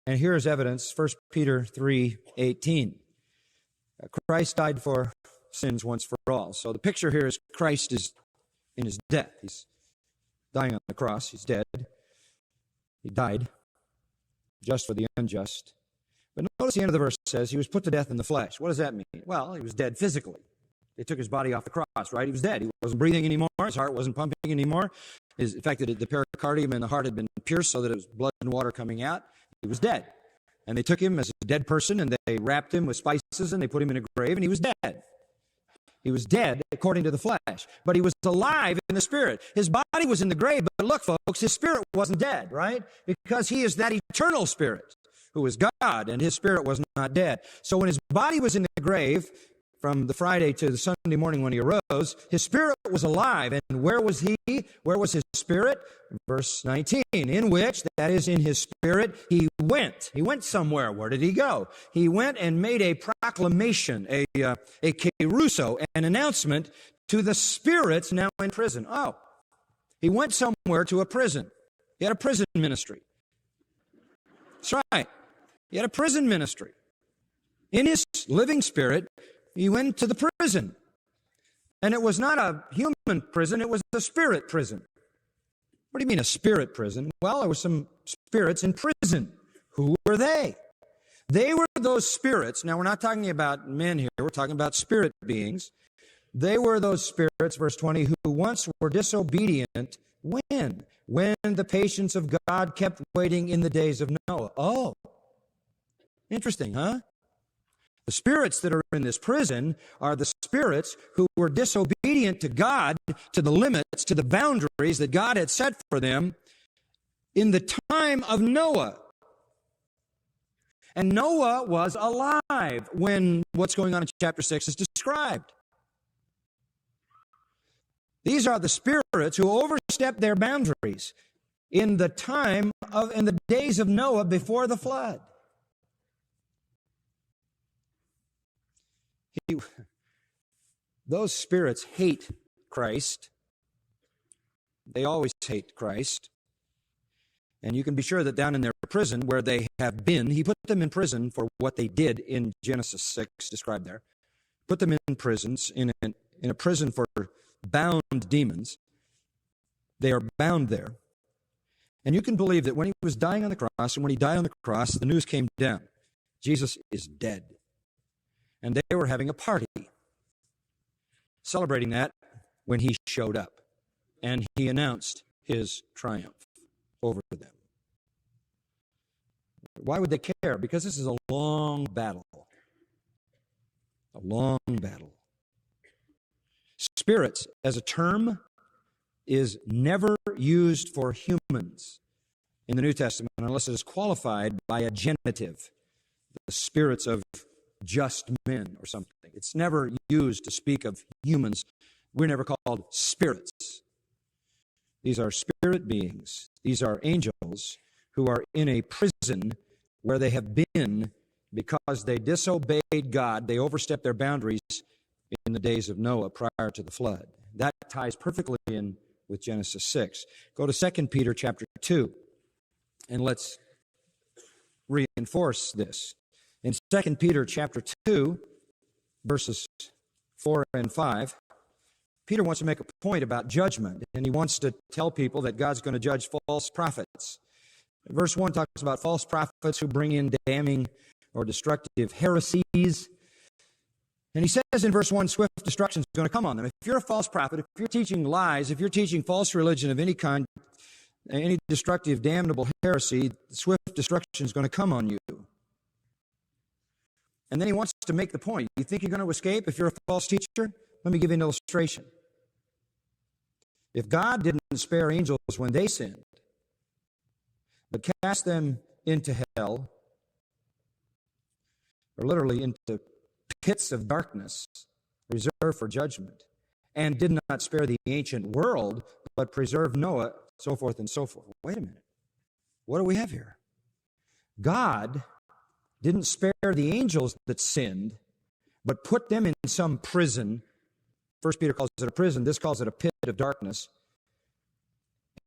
And here's evidence, 1 Peter 3:18. Christ died for sins once for all. So the picture here is Christ is in his death. He's dying on the cross. He's dead. He died just for the unjust. But notice the end of the verse says he was put to death in the flesh. What does that mean? Well, he was dead physically. They took his body off the cross, right? He was dead. He wasn't breathing anymore. His heart wasn't pumping anymore. In fact, the pericardium in the heart had been pierced so that it was blood and water coming out. He was dead. And they took him as a dead person, and they wrapped him with spices, and they put him in a grave, and he was dead. He was dead according to the flesh, but he was alive in the spirit. His body was in the grave, but look, folks, his spirit wasn't dead, right? Because he is that eternal spirit who is God, and his spirit was not dead. So when his body was in the grave, from the Friday to the Sunday morning when he arose, his spirit was alive. And where was he? Where was his spirit? Verse 19, in which, that is in his spirit, he went. He went somewhere. Where did he go? He went and made a proclamation, a kerusso, an announcement to the spirits now in prison. Oh, he went somewhere to a prison. He had a prison ministry. That's right. He had a prison ministry. In his living spirit, he went to the prison. And it was not a human prison, it was a spirit prison. What do you mean a spirit prison? Well, there were some spirits in prison. Who were they? They were those spirits. Now, we're not talking about men here. We're talking about spirit beings. They were those spirits, verse 20, who once were disobedient. When? When the patience of God kept waiting in the days of Noah. Oh, interesting, huh? The spirits that are in this prison are the spirits who were disobedient to God, to the limits, to the boundaries that God had set for them in the time of Noah. And Noah was alive when what's going on in chapter 6 is described. These are the spirits who overstepped their boundaries in the days of Noah before the flood. Those spirits hate Christ. They always hate Christ. And you can be sure that down in their prison where they have been, he put them in prison for what they did in Genesis 6, described there. Put them in prisons, in a prison for bound demons. They are bound there. And you can believe that when he was dying on the cross, and when he died on the cross, the news came down. Jesus is dead. And they were having a party, celebrating that when he showed up. And he announced his triumph over them. Why would they care? Because this is a long battle. A long battle. Spirits, as a term, is never used for humans in the New Testament unless it is qualified by a genitive, the spirits of just men or something. It's never used to speak of humans. We're never called spirits. These are spirit beings. These are angels who are in a prison where they have been because they disobeyed God. They overstepped their boundaries in the days of Noah prior to the flood. That ties perfectly in with Genesis 6. Go to 2 Peter chapter 2, and let's reinforce this. In 2 Peter chapter 2, verses 4 and 5, Peter wants to make a point about judgment, and he wants to tell people that God's going to judge false prophets. Verse 1 talks about false prophets who bring in damning or destructive heresies. And he says in verse 1, swift destruction is going to come on them. If you're a false prophet, if you're teaching lies, if you're teaching false religion of any kind, any destructive, damnable heresy, swift destruction is going to come on you. And then he wants to make the point. You think you're going to escape if you're a false teacher? Let me give you an illustration. If God didn't spare angels when they sinned, but cast them into hell, or literally into pits of darkness reserved for judgment, and did not spare the ancient world, but preserved Noah, so forth and so forth. Wait a minute. What do we have here? God didn't spare the angels that sinned, but put them in some prison. 1 Peter calls it a prison. This calls it a pit of darkness.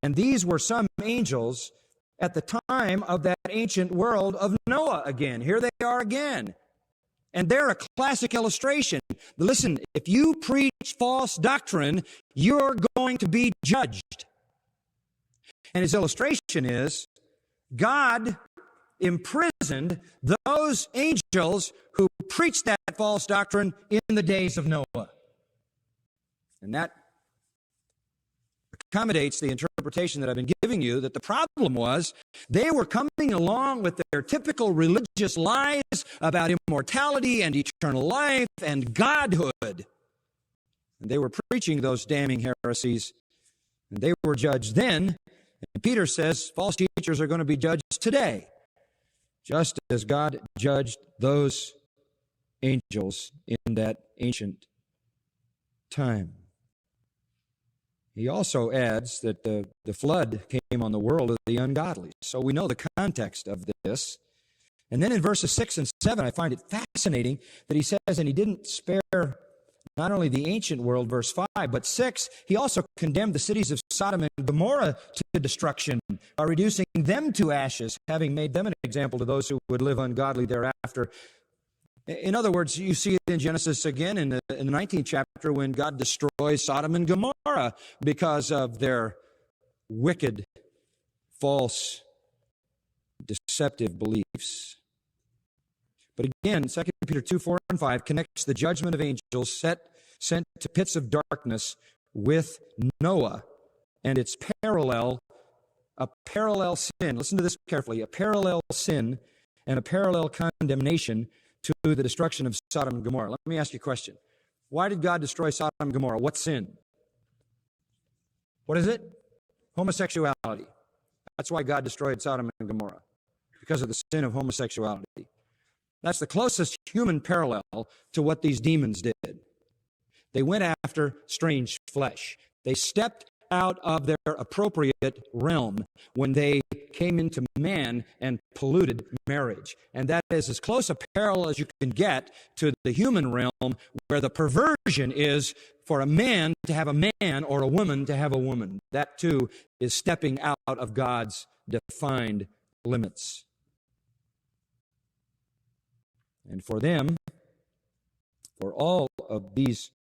And these were some angels at the time of that ancient world of Noah again. Here they are again. And they're a classic illustration. Listen, if you preach false doctrine, you're going to be judged. And his illustration is, God imprisoned those angels who preached that false doctrine in the days of Noah. And that accommodates the interpretation that I've been giving you, that the problem was they were coming along with their typical religious lies about immortality and eternal life and godhood. And they were preaching those damning heresies, and they were judged then. And Peter says false teachers are going to be judged today, just as God judged those angels in that ancient time. He also adds that the flood came on the world of the ungodly. So we know the context of this. And then in verses 6 and 7, I find it fascinating that he says, and he didn't spare not only the ancient world, verse 5, but 6, he also condemned the cities of Sodom and Gomorrah to destruction by reducing them to ashes, having made them an example to those who would live ungodly thereafter. In other words, you see it in Genesis again in the 19th chapter when God destroys Sodom and Gomorrah because of their wicked, false, deceptive beliefs. But again, 2 Peter 2, 4, and 5 connects the judgment of angels sent to pits of darkness with Noah and its a parallel sin. Listen to this carefully. A parallel sin and a parallel condemnation to the destruction of Sodom and Gomorrah. Let me ask you a question. Why did God destroy Sodom and Gomorrah? What sin? What is it? Homosexuality. That's why God destroyed Sodom and Gomorrah, because of the sin of homosexuality. That's the closest human parallel to what these demons did. They went after strange flesh. They stepped out of their appropriate realm when they came into man and polluted marriage. And that is as close a parallel as you can get to the human realm, where the perversion is for a man to have a man or a woman to have a woman. That too is stepping out of God's defined limits. And for them, for all of these